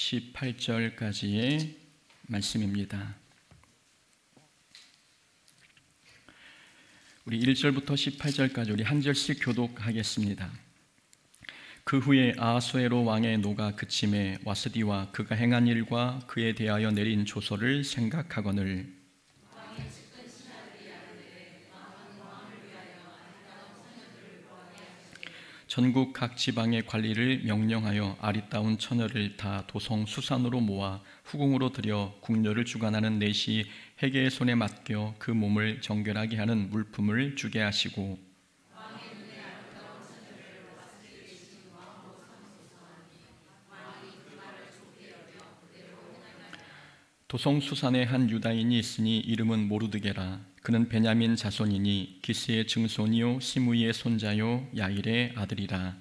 18절까지의 말씀입니다. 우리 1절부터 18절까지 우리 한 절씩 교독하겠습니다. 그 후에 아하수에로 왕의 노가 그침에 와스디와 그가 행한 일과 그에 대하여 내린 조서를 생각하거늘 전국 각 지방의 관리를 명령하여 아리따운 처녀를 다 도성 수산으로 모아 후궁으로 들여 궁녀를 주관하는 내시 헤게의 손에 맡겨 그 몸을 정결하게 하는 물품을 주게 하시고 도성 수산에 한 유다인이 있으니 이름은 모르드게라. 그는 베냐민 자손이니 기스의 증손이요 시므이의 손자요 야일의 아들이라.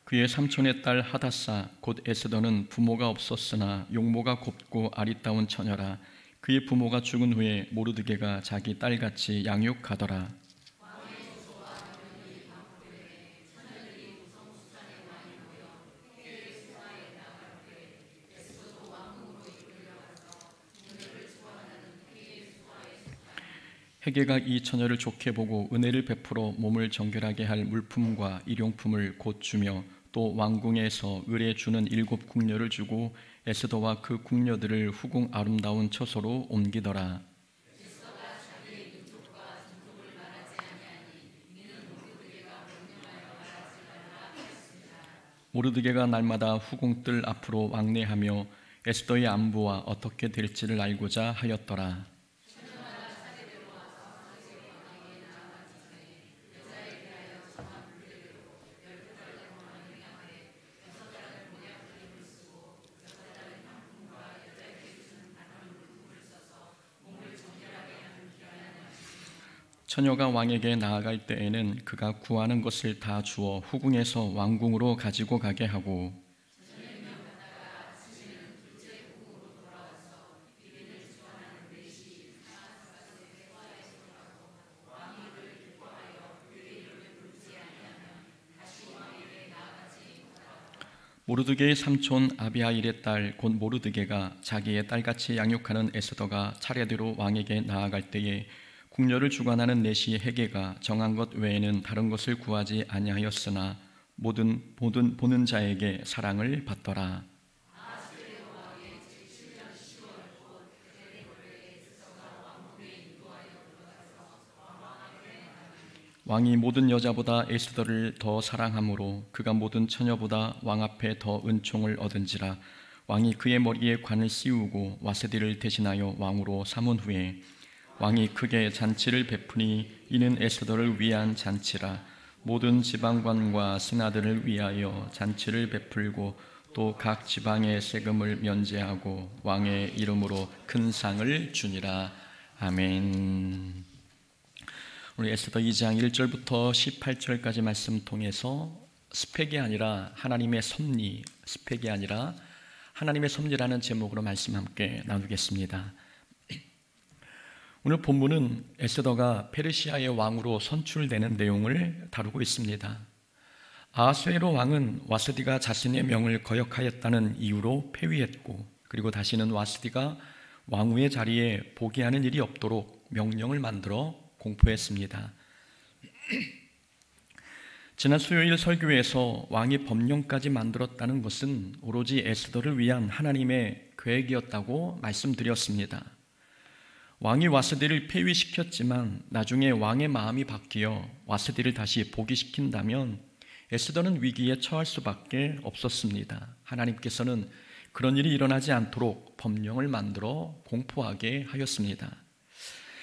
그의 삼촌의 딸 하다사 곧 에스더는 부모가 없었으나 용모가 곱고 아리따운 처녀라. 그의 부모가 죽은 후에 모르드게가 자기 딸같이 양육하더라. 헤게가 이 처녀를 좋게 보고 은혜를 베풀어 몸을 정결하게 할 물품과 일용품을 곧 주며 또 왕궁에서 을에 주는 7 궁녀를 주고 에스더와 그 궁녀들을 후궁 아름다운 처소로 옮기더라. 모르드게가 날마다 후궁들 앞으로 왕래하며 에스더의 안부와 어떻게 될지를 알고자 하였더라. 처녀가 왕에게 나아갈 때에는 그가 구하는 것을 다 주어 후궁에서 왕궁으로 가지고 가게 하고 모르드게의 삼촌 아비하일의 딸 곧 모르드게가 자기의 딸같이 양육하는 에스더가 차례대로 왕에게 나아갈 때에 궁녀를 주관하는 내시 헤게가 정한 것 외에는 다른 것을 구하지 아니하였으나 모든 보는 자에게 사랑을 받더라. 왕이 모든 여자보다 에스더를 더 사랑하므로 그가 모든 처녀보다 왕 앞에 더 은총을 얻은지라. 왕이 그의 머리에 관을 씌우고 와스디를 대신하여 왕으로 삼은 후에 왕이 크게 잔치를 베푸니 이는 에스더를 위한 잔치라. 모든 지방관과 신하들을 위하여 잔치를 베풀고 또 각 지방의 세금을 면제하고 왕의 이름으로 큰 상을 주니라. 아멘. 우리 에스더 2장 1절부터 18절까지 말씀 통해서 스펙이 아니라 하나님의 섭리, 스펙이 아니라 하나님의 섭리라는 제목으로 말씀 함께 나누겠습니다. 오늘 본문은 에스더가 페르시아의 왕으로 선출되는 내용을 다루고 있습니다. 아하수에로 왕은 와스디가 자신의 명을 거역하였다는 이유로 폐위했고 그리고 다시는 와스디가 왕후의 자리에 보기하는 일이 없도록 명령을 만들어 공포했습니다. 지난 수요일 설교에서 왕이 법령까지 만들었다는 것은 오로지 에스더를 위한 하나님의 계획이었다고 말씀드렸습니다. 왕이 와스디를 폐위시켰지만 나중에 왕의 마음이 바뀌어 와스디를 다시 복위시킨다면 에스더는 위기에 처할 수밖에 없었습니다. 하나님께서는 그런 일이 일어나지 않도록 법령을 만들어 공포하게 하였습니다.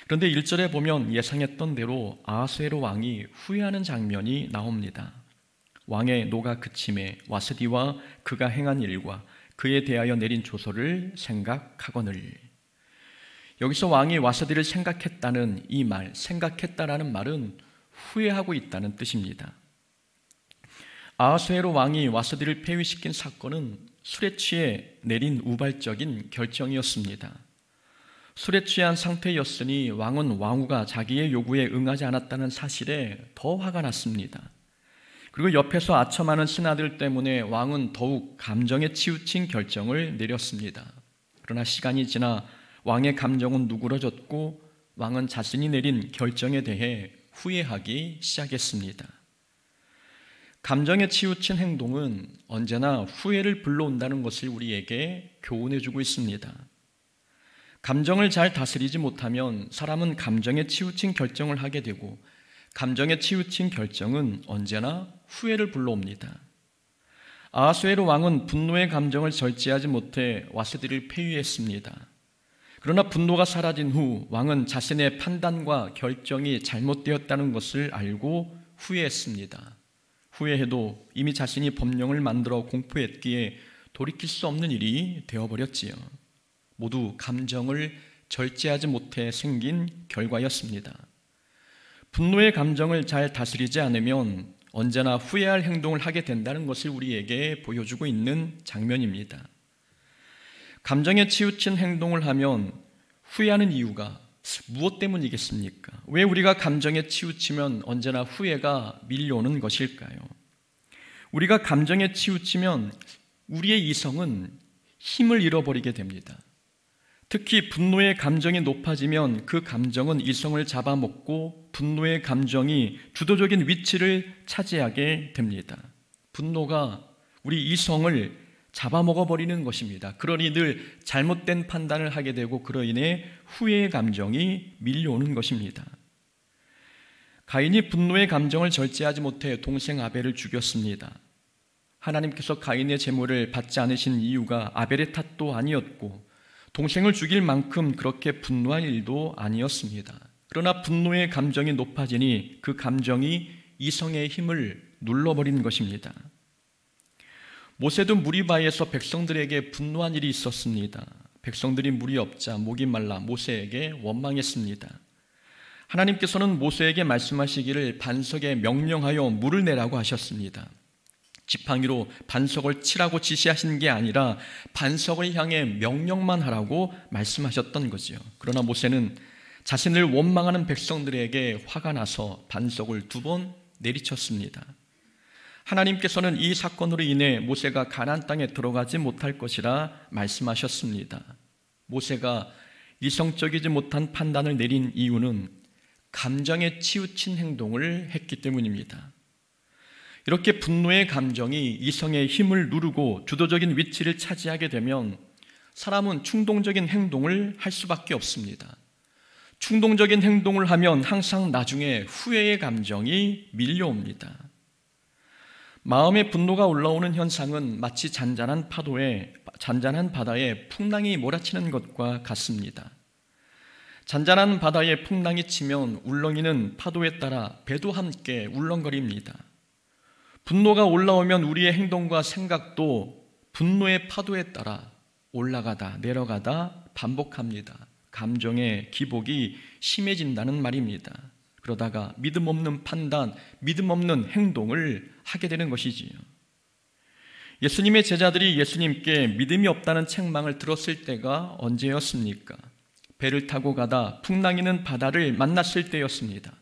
그런데 1절에 보면 예상했던 대로 아하수에로 왕이 후회하는 장면이 나옵니다. 왕의 노가 그침에 와스디와 그가 행한 일과 그에 대하여 내린 조서를 생각하거늘. 여기서 왕이 와스디를 생각했다는 이 말, 생각했다라는 말은 후회하고 있다는 뜻입니다. 아하수에로 왕이 와스디를 폐위시킨 사건은 술에 취해 내린 우발적인 결정이었습니다. 술에 취한 상태였으니 왕은 왕후가 자기의 요구에 응하지 않았다는 사실에 더 화가 났습니다. 그리고 옆에서 아첨하는 신하들 때문에 왕은 더욱 감정에 치우친 결정을 내렸습니다. 그러나 시간이 지나 왕의 감정은 누그러졌고 왕은 자신이 내린 결정에 대해 후회하기 시작했습니다. 감정에 치우친 행동은 언제나 후회를 불러온다는 것을 우리에게 교훈해주고 있습니다. 감정을 잘 다스리지 못하면 사람은 감정에 치우친 결정을 하게 되고 감정에 치우친 결정은 언제나 후회를 불러옵니다. 아하수에로 왕은 분노의 감정을 절제하지 못해 와스디를 폐위했습니다. 그러나 분노가 사라진 후 왕은 자신의 판단과 결정이 잘못되었다는 것을 알고 후회했습니다. 후회해도 이미 자신이 법령을 만들어 공포했기에 돌이킬 수 없는 일이 되어버렸지요. 모두 감정을 절제하지 못해 생긴 결과였습니다. 분노의 감정을 잘 다스리지 않으면 언제나 후회할 행동을 하게 된다는 것을 우리에게 보여주고 있는 장면입니다. 감정에 치우친 행동을 하면 후회하는 이유가 무엇 때문이겠습니까? 왜 우리가 감정에 치우치면 언제나 후회가 밀려오는 것일까요? 우리가 감정에 치우치면 우리의 이성은 힘을 잃어버리게 됩니다. 특히 분노의 감정이 높아지면 그 감정은 이성을 잡아먹고 분노의 감정이 주도적인 위치를 차지하게 됩니다. 분노가 우리 이성을 잡아먹어버리는 것입니다. 그러니 늘 잘못된 판단을 하게 되고 그로 인해 후회의 감정이 밀려오는 것입니다. 가인이 분노의 감정을 절제하지 못해 동생 아벨을 죽였습니다. 하나님께서 가인의 제물을 받지 않으신 이유가 아벨의 탓도 아니었고 동생을 죽일 만큼 그렇게 분노한 일도 아니었습니다. 그러나 분노의 감정이 높아지니 그 감정이 이성의 힘을 눌러버린 것입니다. 모세도 무리바에서 백성들에게 분노한 일이 있었습니다. 백성들이 물이 없자 목이 말라 모세에게 원망했습니다. 하나님께서는 모세에게 말씀하시기를 반석에 명령하여 물을 내라고 하셨습니다. 지팡이로 반석을 치라고 지시하신 게 아니라 반석을 향해 명령만 하라고 말씀하셨던 거지요. 그러나 모세는 자신을 원망하는 백성들에게 화가 나서 반석을 2번 내리쳤습니다. 하나님께서는 이 사건으로 인해 모세가 가나안 땅에 들어가지 못할 것이라 말씀하셨습니다. 모세가 이성적이지 못한 판단을 내린 이유는 감정에 치우친 행동을 했기 때문입니다. 이렇게 분노의 감정이 이성의 힘을 누르고 주도적인 위치를 차지하게 되면 사람은 충동적인 행동을 할 수밖에 없습니다. 충동적인 행동을 하면 항상 나중에 후회의 감정이 밀려옵니다. 마음의 분노가 올라오는 현상은 마치 잔잔한 바다에 풍랑이 몰아치는 것과 같습니다. 잔잔한 바다에 풍랑이 치면 울렁이는 파도에 따라 배도 함께 울렁거립니다. 분노가 올라오면 우리의 행동과 생각도 분노의 파도에 따라 올라가다 내려가다 반복합니다. 감정의 기복이 심해진다는 말입니다. 그러다가 믿음 없는 판단, 믿음 없는 행동을 하게 되는 것이지요. 예수님의 제자들이 예수님께 믿음이 없다는 책망을 들었을 때가 언제였습니까? 배를 타고 가다 풍랑이는 바다를 만났을 때였습니다.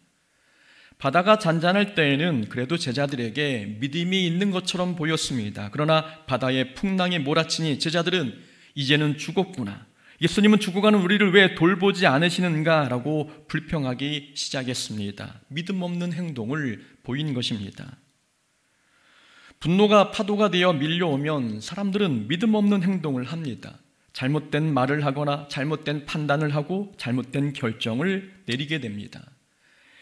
바다가 잔잔할 때에는 그래도 제자들에게 믿음이 있는 것처럼 보였습니다. 그러나 바다에 풍랑이 몰아치니 제자들은 이제는 죽었구나. 예수님은 죽어가는 우리를 왜 돌보지 않으시는가? 라고 불평하기 시작했습니다. 믿음 없는 행동을 보인 것입니다. 분노가 파도가 되어 밀려오면 사람들은 믿음 없는 행동을 합니다. 잘못된 말을 하거나 잘못된 판단을 하고 잘못된 결정을 내리게 됩니다.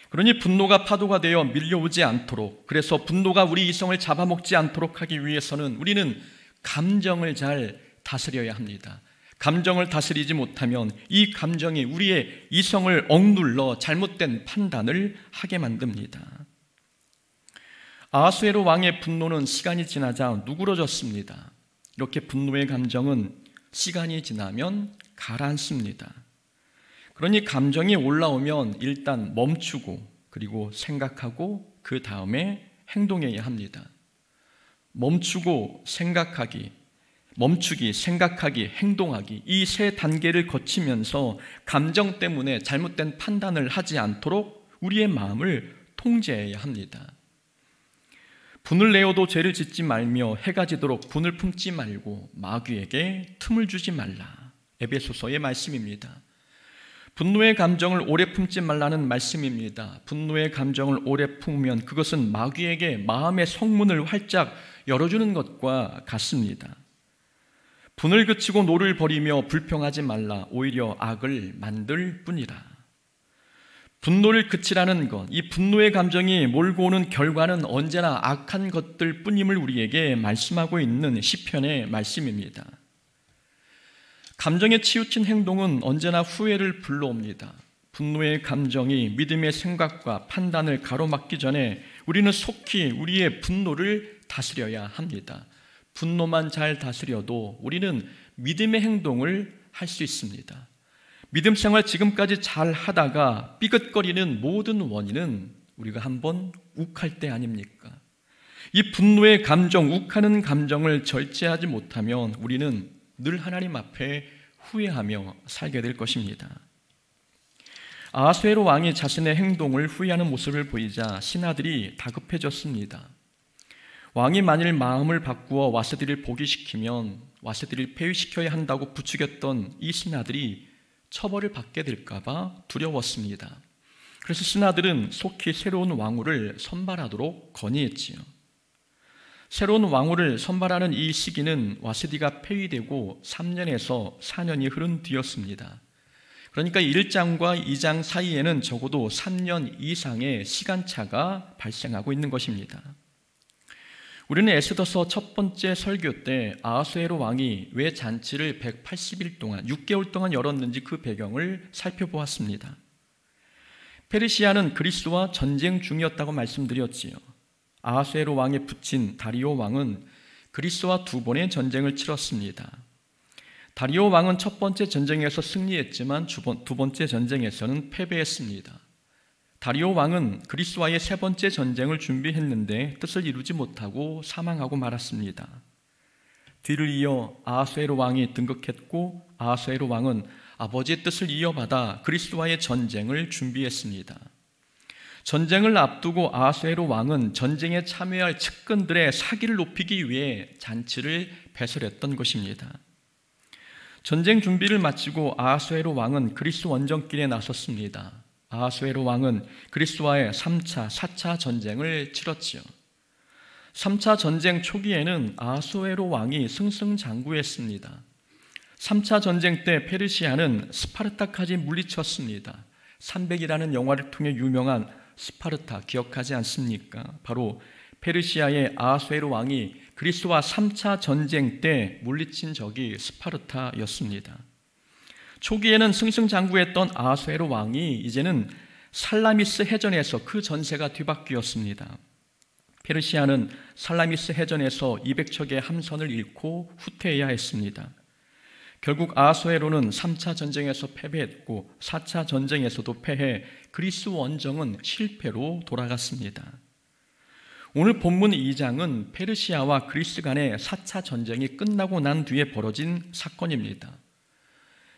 그러니 분노가 파도가 되어 밀려오지 않도록, 그래서 분노가 우리 이성을 잡아먹지 않도록 하기 위해서는 우리는 감정을 잘 다스려야 합니다. 감정을 다스리지 못하면 이 감정이 우리의 이성을 억눌러 잘못된 판단을 하게 만듭니다. 아하수에로 왕의 분노는 시간이 지나자 누그러졌습니다. 이렇게 분노의 감정은 시간이 지나면 가라앉습니다. 그러니 감정이 올라오면 일단 멈추고 그리고 생각하고 그 다음에 행동해야 합니다. 멈추고 생각하기, 멈추기, 생각하기, 행동하기, 이 세 단계를 거치면서 감정 때문에 잘못된 판단을 하지 않도록 우리의 마음을 통제해야 합니다. 분을 내어도 죄를 짓지 말며 해가 지도록 분을 품지 말고 마귀에게 틈을 주지 말라. 에베소서의 말씀입니다. 분노의 감정을 오래 품지 말라는 말씀입니다. 분노의 감정을 오래 품으면 그것은 마귀에게 마음의 성문을 활짝 열어주는 것과 같습니다. 분을 그치고 노를 버리며 불평하지 말라. 오히려 악을 만들 뿐이라. 분노를 그치라는 것, 이 분노의 감정이 몰고 오는 결과는 언제나 악한 것들 뿐임을 우리에게 말씀하고 있는 시편의 말씀입니다. 감정에 치우친 행동은 언제나 후회를 불러옵니다. 분노의 감정이 믿음의 생각과 판단을 가로막기 전에 우리는 속히 우리의 분노를 다스려야 합니다. 분노만 잘 다스려도 우리는 믿음의 행동을 할 수 있습니다. 믿음 생활 지금까지 잘 하다가 삐걱거리는 모든 원인은 우리가 한번 욱할 때 아닙니까? 이 분노의 감정, 욱하는 감정을 절제하지 못하면 우리는 늘 하나님 앞에 후회하며 살게 될 것입니다. 아하수에로 왕이 자신의 행동을 후회하는 모습을 보이자 신하들이 다급해졌습니다. 왕이 만일 마음을 바꾸어 와스디를 포기시키면 와스디를 폐위시켜야 한다고 부추겼던 이 신하들이 처벌을 받게 될까봐 두려웠습니다. 그래서 신하들은 속히 새로운 왕후를 선발하도록 건의했지요. 새로운 왕후를 선발하는 이 시기는 와스디가 폐위되고 3년에서 4년이 흐른 뒤였습니다. 그러니까 1장과 2장 사이에는 적어도 3년 이상의 시간차가 발생하고 있는 것입니다. 우리는 에스더서 첫 번째 설교 때 아하수에로 왕이 왜 잔치를 180일 동안 6개월 동안 열었는지 그 배경을 살펴보았습니다. 페르시아는 그리스와 전쟁 중이었다고 말씀드렸지요. 아하수에로 왕의 부친 다리오 왕은 그리스와 두 번의 전쟁을 치렀습니다. 다리오 왕은 첫 번째 전쟁에서 승리했지만 두 번째 전쟁에서는 패배했습니다. 다리오 왕은 그리스와의 세 번째 전쟁을 준비했는데 뜻을 이루지 못하고 사망하고 말았습니다. 뒤를 이어 아하수에로 왕이 등극했고 아하수에로 왕은 아버지의 뜻을 이어받아 그리스와의 전쟁을 준비했습니다. 전쟁을 앞두고 아하수에로 왕은 전쟁에 참여할 측근들의 사기를 높이기 위해 잔치를 배설했던 것입니다. 전쟁 준비를 마치고 아하수에로 왕은 그리스 원정길에 나섰습니다. 아하수에로 왕은 그리스와의 3차, 4차 전쟁을 치렀지요. 3차 전쟁 초기에는 아하수에로 왕이 승승장구했습니다. 3차 전쟁 때 페르시아는 스파르타까지 물리쳤습니다. 300이라는 영화를 통해 유명한 스파르타 기억하지 않습니까? 바로 페르시아의 아하수에로 왕이 그리스와 3차 전쟁 때 물리친 적이 스파르타였습니다. 초기에는 승승장구했던 아하수에로 왕이 이제는 살라미스 해전에서 그 전세가 뒤바뀌었습니다. 페르시아는 살라미스 해전에서 200척의 함선을 잃고 후퇴해야 했습니다. 결국 아하수에로는 3차 전쟁에서 패배했고 4차 전쟁에서도 패해 그리스 원정은 실패로 돌아갔습니다. 오늘 본문 2장은 페르시아와 그리스 간의 4차 전쟁이 끝나고 난 뒤에 벌어진 사건입니다.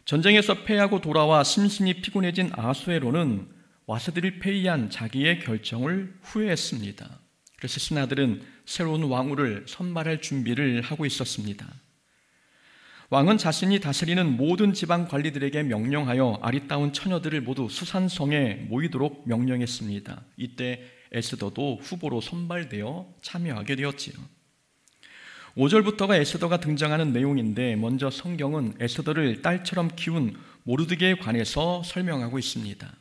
전쟁에서 패하고 돌아와 심신이 피곤해진 아하수에로는 와스디를 폐위한 자기의 결정을 후회했습니다. 그래서 신하들은 새로운 왕후를 선발할 준비를 하고 있었습니다. 왕은 자신이 다스리는 모든 지방 관리들에게 명령하여 아리따운 처녀들을 모두 수산성에 모이도록 명령했습니다. 이때 에스더도 후보로 선발되어 참여하게 되었지요. 5절부터가 에스더가 등장하는 내용인데 먼저 성경은 에스더를 딸처럼 키운 모르드게에 관해서 설명하고 있습니다.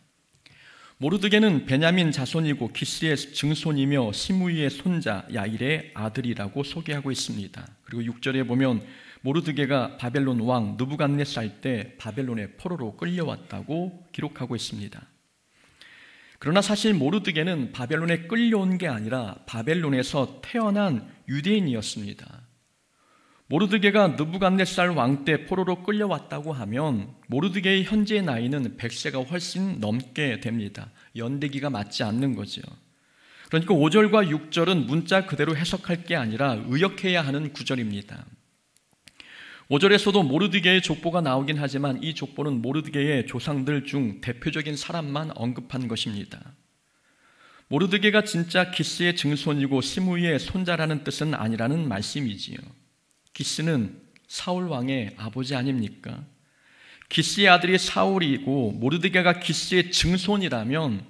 모르드게는 베냐민 자손이고 기스의 증손이며 시므이의 손자 야일의 아들이라고 소개하고 있습니다. 그리고 6절에 보면 모르드게가 바벨론 왕 느부갓네살 때 바벨론의 포로로 끌려왔다고 기록하고 있습니다. 그러나 사실 모르드게는 바벨론에 끌려온 게 아니라 바벨론에서 태어난 유대인이었습니다. 모르드게가 느부갓네살 왕 때 포로로 끌려왔다고 하면 모르드게의 현재 나이는 100세가 훨씬 넘게 됩니다. 연대기가 맞지 않는 거죠. 그러니까 5절과 6절은 문자 그대로 해석할 게 아니라 의역해야 하는 구절입니다. 5절에서도 모르드게의 족보가 나오긴 하지만 이 족보는 모르드게의 조상들 중 대표적인 사람만 언급한 것입니다. 모르드게가 진짜 기스의 증손이고 시므이의 손자라는 뜻은 아니라는 말씀이지요. 기스는 사울 왕의 아버지 아닙니까? 기스의 아들이 사울이고 모르드게가 기스의 증손이라면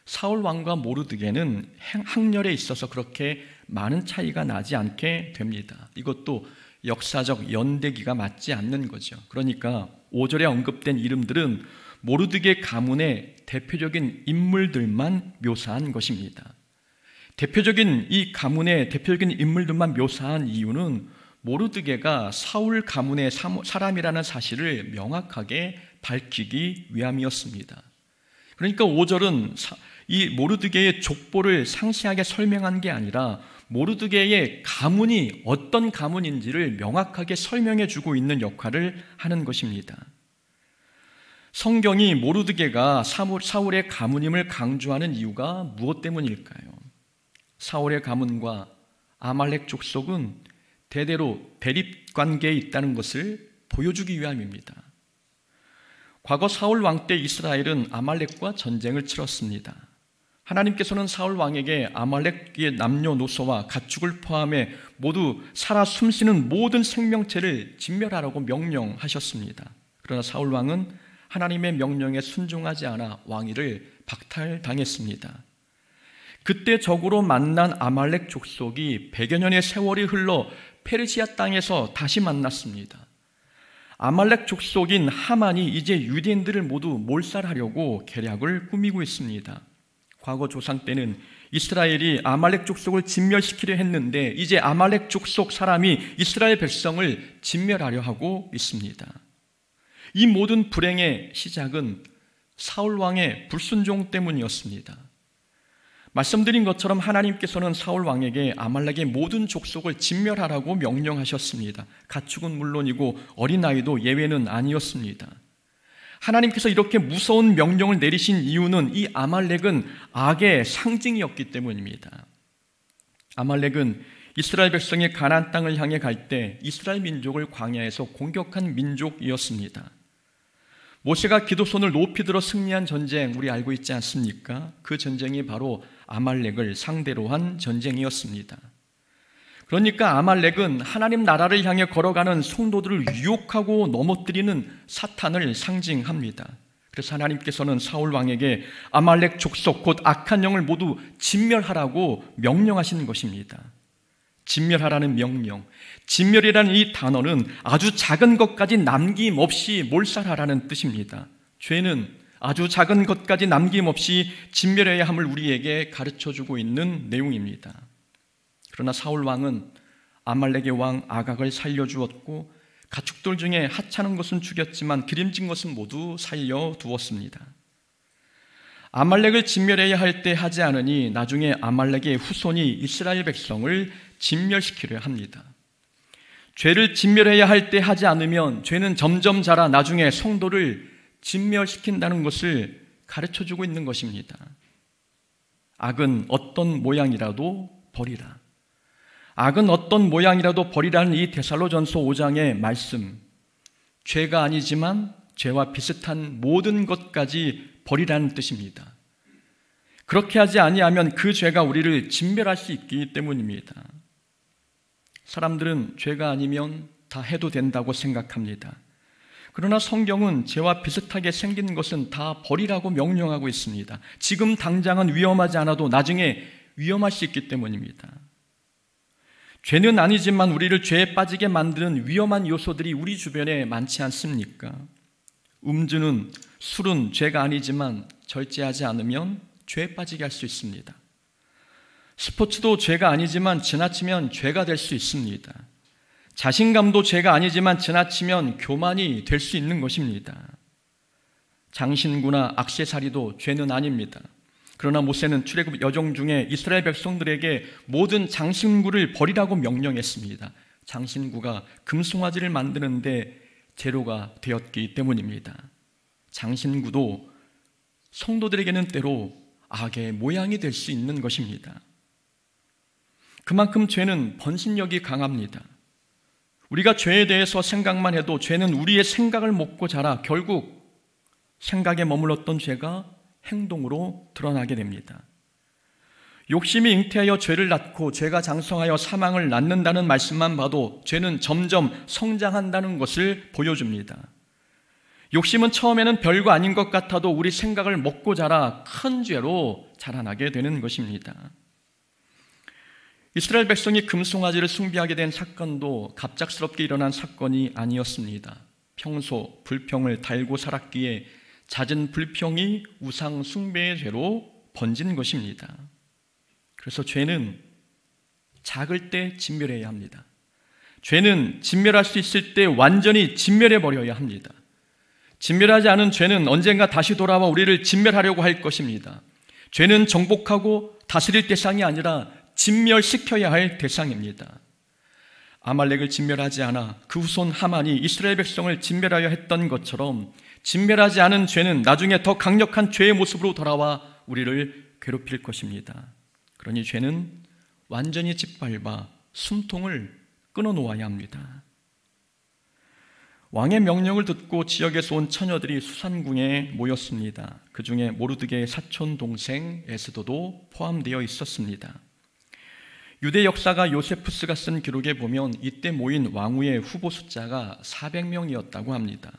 사울 왕과 모르드게는 학렬에 있어서 그렇게 많은 차이가 나지 않게 됩니다. 이것도 역사적 연대기가 맞지 않는 거죠. 그러니까 5절에 언급된 이름들은 모르드게 가문의 대표적인 인물들만 묘사한 것입니다. 대표적인 이 가문의 대표적인 인물들만 묘사한 이유는 모르드게가 사울 가문의 사람이라는 사실을 명확하게 밝히기 위함이었습니다. 그러니까 5절은 이 모르드게의 족보를 상세하게 설명한 게 아니라 모르드게의 가문이 어떤 가문인지를 명확하게 설명해 주고 있는 역할을 하는 것입니다. 성경이 모르드게가 사울의 가문임을 강조하는 이유가 무엇 때문일까요? 사울의 가문과 아말렉 족속은 대대로 대립관계에 있다는 것을 보여주기 위함입니다. 과거 사울 왕 때 이스라엘은 아말렉과 전쟁을 치렀습니다. 하나님께서는 사울 왕에게 아말렉의 남녀노소와 가축을 포함해 모두 살아 숨쉬는 모든 생명체를 진멸하라고 명령하셨습니다. 그러나 사울 왕은 하나님의 명령에 순종하지 않아 왕위를 박탈당했습니다. 그때 적으로 만난 아말렉 족속이 100여 년의 세월이 흘러 페르시아 땅에서 다시 만났습니다. 아말렉 족속인 하만이 이제 유대인들을 모두 몰살하려고 계략을 꾸미고 있습니다. 과거 조상 때는 이스라엘이 아말렉 족속을 진멸시키려 했는데 이제 아말렉 족속 사람이 이스라엘 백성을 진멸하려 하고 있습니다. 이 모든 불행의 시작은 사울 왕의 불순종 때문이었습니다. 말씀드린 것처럼 하나님께서는 사울 왕에게 아말렉의 모든 족속을 진멸하라고 명령하셨습니다. 가축은 물론이고 어린아이도 예외는 아니었습니다. 하나님께서 이렇게 무서운 명령을 내리신 이유는 이 아말렉은 악의 상징이었기 때문입니다. 아말렉은 이스라엘 백성이 가나안 땅을 향해 갈 때 이스라엘 민족을 광야에서 공격한 민족이었습니다. 모세가 기도손을 높이 들어 승리한 전쟁 우리 알고 있지 않습니까? 그 전쟁이 바로 아말렉을 상대로 한 전쟁이었습니다. 그러니까 아말렉은 하나님 나라를 향해 걸어가는 성도들을 유혹하고 넘어뜨리는 사탄을 상징합니다. 그래서 하나님께서는 사울 왕에게 아말렉 족속 곧 악한 영을 모두 진멸하라고 명령하신 것입니다. 진멸하라는 명령, 진멸이라는 이 단어는 아주 작은 것까지 남김없이 몰살하라는 뜻입니다. 죄는 아주 작은 것까지 남김없이 진멸해야 함을 우리에게 가르쳐주고 있는 내용입니다. 그러나 사울 왕은 아말렉의 왕 아각을 살려주었고 가축들 중에 하찮은 것은 죽였지만 기름진 것은 모두 살려두었습니다. 아말렉을 진멸해야 할 때 하지 않으니 나중에 아말렉의 후손이 이스라엘 백성을 진멸시키려 합니다. 죄를 진멸해야 할 때 하지 않으면 죄는 점점 자라 나중에 성도를 진멸시킨다는 것을 가르쳐주고 있는 것입니다. 악은 어떤 모양이라도 버리라. 악은 어떤 모양이라도 버리라는 이 데살로전서 5장의 말씀, 죄가 아니지만 죄와 비슷한 모든 것까지 버리라는 뜻입니다. 그렇게 하지 아니하면 그 죄가 우리를 진멸할 수 있기 때문입니다. 사람들은 죄가 아니면 다 해도 된다고 생각합니다. 그러나 성경은 죄와 비슷하게 생긴 것은 다 버리라고 명령하고 있습니다. 지금 당장은 위험하지 않아도 나중에 위험할 수 있기 때문입니다. 죄는 아니지만 우리를 죄에 빠지게 만드는 위험한 요소들이 우리 주변에 많지 않습니까? 음주는, 술은 죄가 아니지만 절제하지 않으면 죄에 빠지게 할 수 있습니다. 스포츠도 죄가 아니지만 지나치면 죄가 될 수 있습니다. 자신감도 죄가 아니지만 지나치면 교만이 될 수 있는 것입니다. 장신구나 액세서리도 죄는 아닙니다. 그러나 모세는 출애굽 여정 중에 이스라엘 백성들에게 모든 장신구를 버리라고 명령했습니다. 장신구가 금송아지를 만드는데 재료가 되었기 때문입니다. 장신구도 성도들에게는 때로 악의 모양이 될 수 있는 것입니다. 그만큼 죄는 번신력이 강합니다. 우리가 죄에 대해서 생각만 해도 죄는 우리의 생각을 먹고 자라 결국 생각에 머물렀던 죄가 행동으로 드러나게 됩니다. 욕심이 잉태하여 죄를 낳고 죄가 장성하여 사망을 낳는다는 말씀만 봐도 죄는 점점 성장한다는 것을 보여줍니다. 욕심은 처음에는 별거 아닌 것 같아도 우리 생각을 먹고 자라 큰 죄로 자라나게 되는 것입니다. 이스라엘 백성이 금송아지를 숭배하게 된 사건도 갑작스럽게 일어난 사건이 아니었습니다. 평소 불평을 달고 살았기에 잦은 불평이 우상 숭배의 죄로 번진 것입니다. 그래서 죄는 작을 때 진멸해야 합니다. 죄는 진멸할 수 있을 때 완전히 진멸해 버려야 합니다. 진멸하지 않은 죄는 언젠가 다시 돌아와 우리를 진멸하려고 할 것입니다. 죄는 정복하고 다스릴 대상이 아니라 진멸시켜야 할 대상입니다. 아말렉을 진멸하지 않아 그 후손 하만이 이스라엘 백성을 진멸하여 했던 것처럼 진멸하지 않은 죄는 나중에 더 강력한 죄의 모습으로 돌아와 우리를 괴롭힐 것입니다. 그러니 죄는 완전히 짓밟아 숨통을 끊어놓아야 합니다. 왕의 명령을 듣고 지역에서 온 처녀들이 수산궁에 모였습니다. 그 중에 모르드게의 사촌 동생 에스더도 포함되어 있었습니다. 유대 역사가 요세푸스가 쓴 기록에 보면 이때 모인 왕후의 후보 숫자가 400명이었다고 합니다.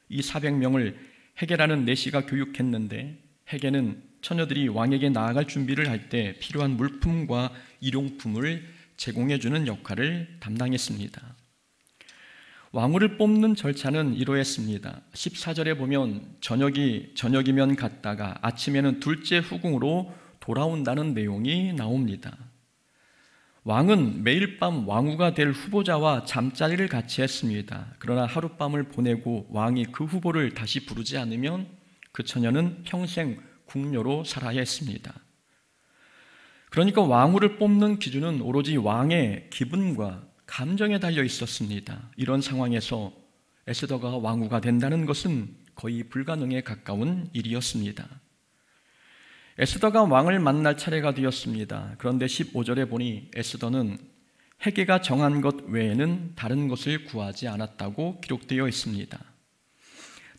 이 400명을 헤게라는 내시가 교육했는데 헤게는 처녀들이 왕에게 나아갈 준비를 할 때 필요한 물품과 일용품을 제공해주는 역할을 담당했습니다. 왕후를 뽑는 절차는 이러했습니다. 14절에 보면 저녁이면 갔다가 아침에는 둘째 후궁으로 돌아온다는 내용이 나옵니다. 왕은 매일 밤 왕후가 될 후보자와 잠자리를 같이 했습니다. 그러나 하룻밤을 보내고 왕이 그 후보를 다시 부르지 않으면 그 처녀는 평생 궁녀로 살아야 했습니다. 그러니까 왕후를 뽑는 기준은 오로지 왕의 기분과 감정에 달려 있었습니다. 이런 상황에서 에스더가 왕후가 된다는 것은 거의 불가능에 가까운 일이었습니다. 에스더가 왕을 만날 차례가 되었습니다. 그런데 15절에 보니 에스더는 헤게가 정한 것 외에는 다른 것을 구하지 않았다고 기록되어 있습니다.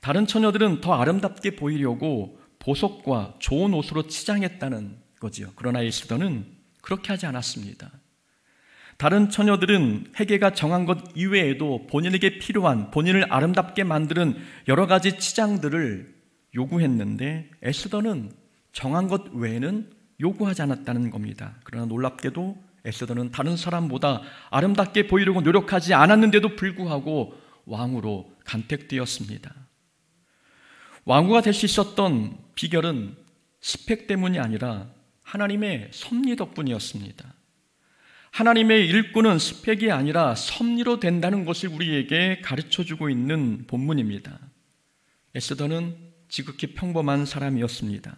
다른 처녀들은 더 아름답게 보이려고 보석과 좋은 옷으로 치장했다는 거지요. 그러나 에스더는 그렇게 하지 않았습니다. 다른 처녀들은 헤게가 정한 것 이외에도 본인에게 필요한, 본인을 아름답게 만드는 여러 가지 치장들을 요구했는데 에스더는 정한 것 외에는 요구하지 않았다는 겁니다. 그러나 놀랍게도 에스더는 다른 사람보다 아름답게 보이려고 노력하지 않았는데도 불구하고 왕후로 간택되었습니다. 왕후가 될 수 있었던 비결은 스펙 때문이 아니라 하나님의 섭리 덕분이었습니다. 하나님의 일꾼은 스펙이 아니라 섭리로 된다는 것을 우리에게 가르쳐주고 있는 본문입니다. 에스더는 지극히 평범한 사람이었습니다.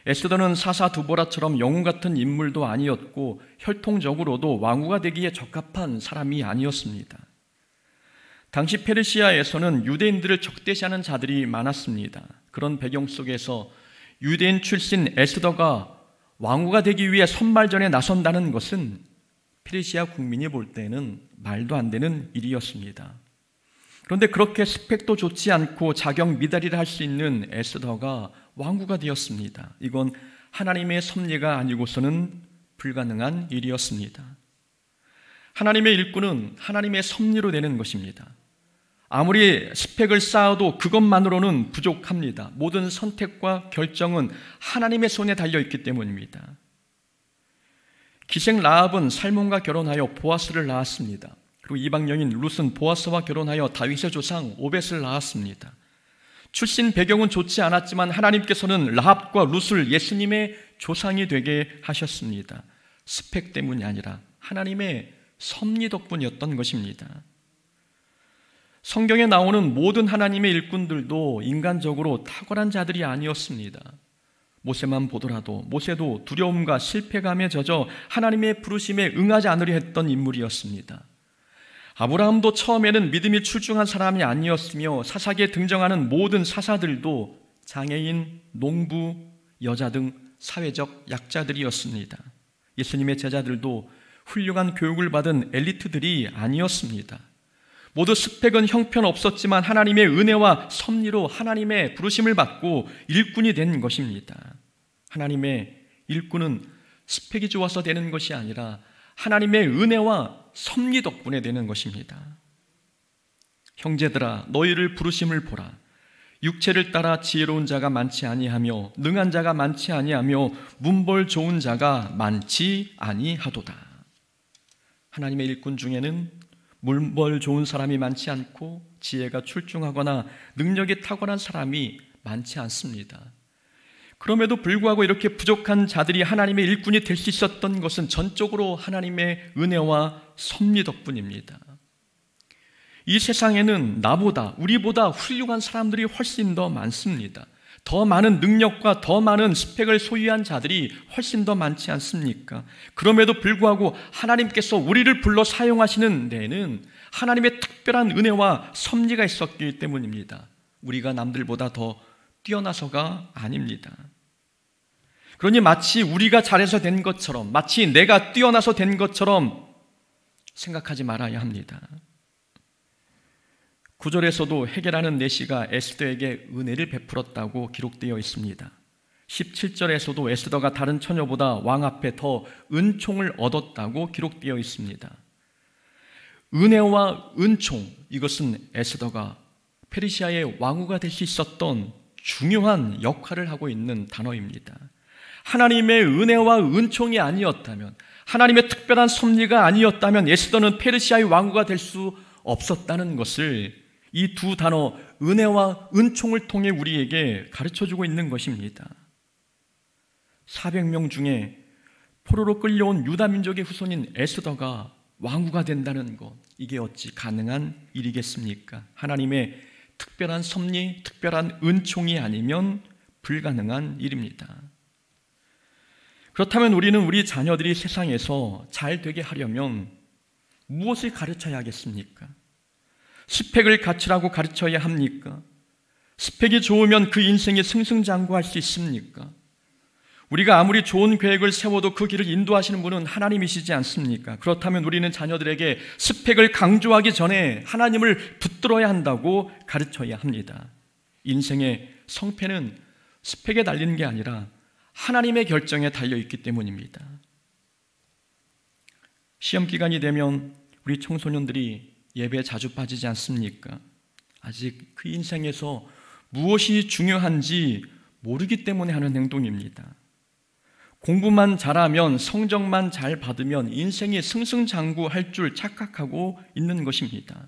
에스더는 사사 두보라처럼 영웅 같은 인물도 아니었고 혈통적으로도 왕후가 되기에 적합한 사람이 아니었습니다. 당시 페르시아에서는 유대인들을 적대시하는 자들이 많았습니다. 그런 배경 속에서 유대인 출신 에스더가 왕후가 되기 위해 선발전에 나선다는 것은 페르시아 국민이 볼 때는 말도 안 되는 일이었습니다. 그런데 그렇게 스펙도 좋지 않고 자격 미달이라 할 수 있는 에스더가 왕후가 되었습니다. 이건 하나님의 섭리가 아니고서는 불가능한 일이었습니다. 하나님의 일꾼은 하나님의 섭리로 되는 것입니다. 아무리 스펙을 쌓아도 그것만으로는 부족합니다. 모든 선택과 결정은 하나님의 손에 달려있기 때문입니다. 기생 라합은 살몬과 결혼하여 보아스를 낳았습니다. 그리고 이방 여인 룻은 보아스와 결혼하여 다윗의 조상 오벳을 낳았습니다. 출신 배경은 좋지 않았지만 하나님께서는 라합과 룻을 예수님의 조상이 되게 하셨습니다. 스펙 때문이 아니라 하나님의 섭리 덕분이었던 것입니다. 성경에 나오는 모든 하나님의 일꾼들도 인간적으로 탁월한 자들이 아니었습니다. 모세만 보더라도 모세도 두려움과 실패감에 젖어 하나님의 부르심에 응하지 않으려 했던 인물이었습니다. 아브라함도 처음에는 믿음이 출중한 사람이 아니었으며 사사기에 등장하는 모든 사사들도 장애인, 농부, 여자 등 사회적 약자들이었습니다. 예수님의 제자들도 훌륭한 교육을 받은 엘리트들이 아니었습니다. 모두 스펙은 형편없었지만 하나님의 은혜와 섭리로 하나님의 부르심을 받고 일꾼이 된 것입니다. 하나님의 일꾼은 스펙이 좋아서 되는 것이 아니라 하나님의 은혜와 섭리 덕분에 되는 것입니다. 형제들아, 너희를 부르심을 보라. 육체를 따라 지혜로운 자가 많지 아니하며 능한 자가 많지 아니하며 문벌 좋은 자가 많지 아니하도다. 하나님의 일꾼 중에는 문벌 좋은 사람이 많지 않고 지혜가 출중하거나 능력이 탁월한 사람이 많지 않습니다. 그럼에도 불구하고 이렇게 부족한 자들이 하나님의 일꾼이 될 수 있었던 것은 전적으로 하나님의 은혜와 섭리 덕분입니다. 이 세상에는 나보다, 우리보다 훌륭한 사람들이 훨씬 더 많습니다. 더 많은 능력과 더 많은 스펙을 소유한 자들이 훨씬 더 많지 않습니까? 그럼에도 불구하고 하나님께서 우리를 불러 사용하시는 데에는 하나님의 특별한 은혜와 섭리가 있었기 때문입니다. 우리가 남들보다 더 뛰어나서가 아닙니다. 그러니 마치 우리가 잘해서 된 것처럼, 마치 내가 뛰어나서 된 것처럼 생각하지 말아야 합니다. 9절에서도 헤게라는 내시가 에스더에게 은혜를 베풀었다고 기록되어 있습니다. 17절에서도 에스더가 다른 처녀보다 왕 앞에 더 은총을 얻었다고 기록되어 있습니다. 은혜와 은총, 이것은 에스더가 페르시아의 왕후가 될 수 있었던 중요한 역할을 하고 있는 단어입니다. 하나님의 은혜와 은총이 아니었다면, 하나님의 특별한 섭리가 아니었다면 에스더는 페르시아의 왕후가 될 수 없었다는 것을 이 두 단어 은혜와 은총을 통해 우리에게 가르쳐주고 있는 것입니다. 400명 중에 포로로 끌려온 유다 민족의 후손인 에스더가 왕후가 된다는 것, 이게 어찌 가능한 일이겠습니까? 하나님의 특별한 섭리, 특별한 은총이 아니면 불가능한 일입니다. 그렇다면 우리는 우리 자녀들이 세상에서 잘 되게 하려면 무엇을 가르쳐야 하겠습니까? 스펙을 갖추라고 가르쳐야 합니까? 스펙이 좋으면 그 인생에 승승장구할 수 있습니까? 우리가 아무리 좋은 계획을 세워도 그 길을 인도하시는 분은 하나님이시지 않습니까? 그렇다면 우리는 자녀들에게 스펙을 강조하기 전에 하나님을 붙들어야 한다고 가르쳐야 합니다. 인생의 성패는 스펙에 달리는 게 아니라 하나님의 결정에 달려있기 때문입니다. 시험 기간이 되면 우리 청소년들이 예배에 자주 빠지지 않습니까? 아직 그 인생에서 무엇이 중요한지 모르기 때문에 하는 행동입니다. 공부만 잘하면, 성적만 잘 받으면 인생이 승승장구할 줄 착각하고 있는 것입니다.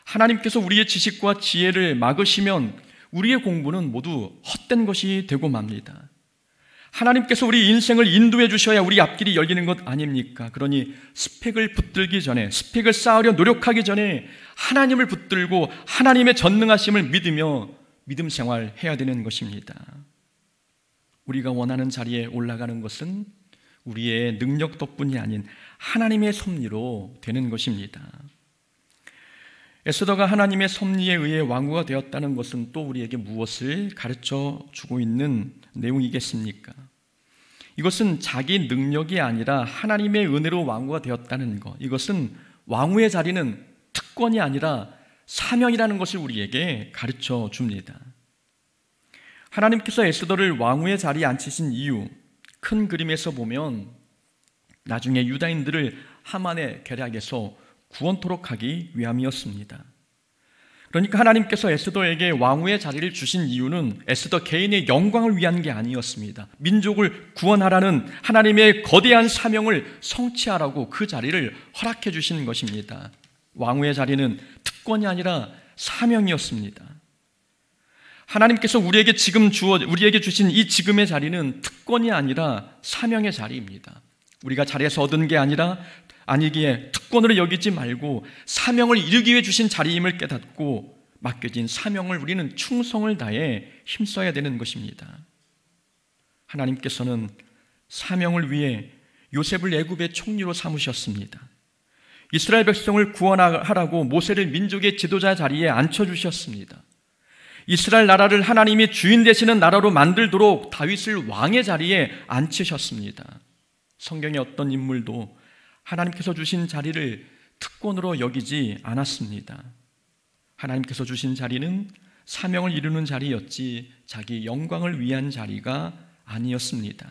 하나님께서 우리의 지식과 지혜를 막으시면 우리의 공부는 모두 헛된 것이 되고 맙니다. 하나님께서 우리 인생을 인도해 주셔야 우리 앞길이 열리는 것 아닙니까? 그러니 스펙을 붙들기 전에, 스펙을 쌓으려 노력하기 전에 하나님을 붙들고 하나님의 전능하심을 믿으며 믿음 생활해야 되는 것입니다. 우리가 원하는 자리에 올라가는 것은 우리의 능력 덕분이 아닌 하나님의 섭리로 되는 것입니다. 에스더가 하나님의 섭리에 의해 왕후가 되었다는 것은 또 우리에게 무엇을 가르쳐 주고 있는 내용이겠습니까? 이것은 자기 능력이 아니라 하나님의 은혜로 왕후가 되었다는 것, 이것은 왕후의 자리는 특권이 아니라 사명이라는 것을 우리에게 가르쳐 줍니다. 하나님께서 에스더를 왕후의 자리에 앉히신 이유, 큰 그림에서 보면 나중에 유다인들을 하만의 계략에서 구원토록 하기 위함이었습니다. 그러니까 하나님께서 에스더에게 왕후의 자리를 주신 이유는 에스더 개인의 영광을 위한 게 아니었습니다. 민족을 구원하라는 하나님의 거대한 사명을 성취하라고 그 자리를 허락해 주신 것입니다. 왕후의 자리는 특권이 아니라 사명이었습니다. 하나님께서 우리에게 주신 이 지금의 자리는 특권이 아니라 사명의 자리입니다. 우리가 잘해서 얻은 게 아니기에 특권으로 여기지 말고 사명을 이루기 위해 주신 자리임을 깨닫고 맡겨진 사명을 우리는 충성을 다해 힘써야 되는 것입니다. 하나님께서는 사명을 위해 요셉을 애굽의 총리로 삼으셨습니다. 이스라엘 백성을 구원하라고 모세를 민족의 지도자 자리에 앉혀주셨습니다. 이스라엘 나라를 하나님이 주인 되시는 나라로 만들도록 다윗을 왕의 자리에 앉히셨습니다. 성경의 어떤 인물도 하나님께서 주신 자리를 특권으로 여기지 않았습니다. 하나님께서 주신 자리는 사명을 이루는 자리였지 자기 영광을 위한 자리가 아니었습니다.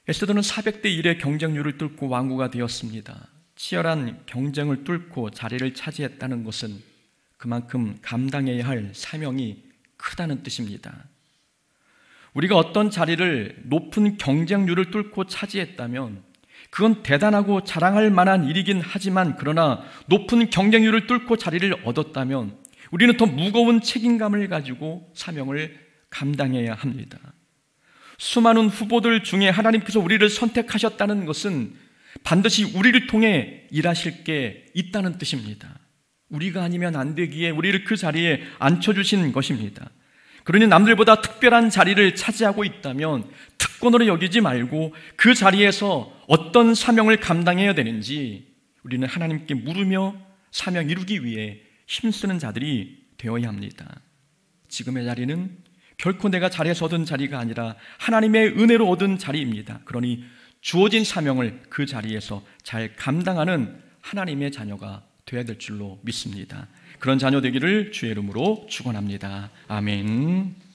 에스더는 400대 1의 경쟁률을 뚫고 왕후가 되었습니다. 치열한 경쟁을 뚫고 자리를 차지했다는 것은 그만큼 감당해야 할 사명이 크다는 뜻입니다. 우리가 어떤 자리를 높은 경쟁률을 뚫고 차지했다면 그건 대단하고 자랑할 만한 일이긴 하지만, 그러나 높은 경쟁률을 뚫고 자리를 얻었다면 우리는 더 무거운 책임감을 가지고 사명을 감당해야 합니다. 수많은 후보들 중에 하나님께서 우리를 선택하셨다는 것은 반드시 우리를 통해 일하실 게 있다는 뜻입니다. 우리가 아니면 안 되기에 우리를 그 자리에 앉혀주신 것입니다. 그러니 남들보다 특별한 자리를 차지하고 있다면 특권으로 여기지 말고 그 자리에서 어떤 사명을 감당해야 되는지 우리는 하나님께 물으며 사명 이루기 위해 힘쓰는 자들이 되어야 합니다. 지금의 자리는 결코 내가 잘해서 얻은 자리가 아니라 하나님의 은혜로 얻은 자리입니다. 그러니 주어진 사명을 그 자리에서 잘 감당하는 하나님의 자녀가 되어야 될 줄로 믿습니다. 그런 자녀 되기를 주의 이름으로 축원합니다. 아멘.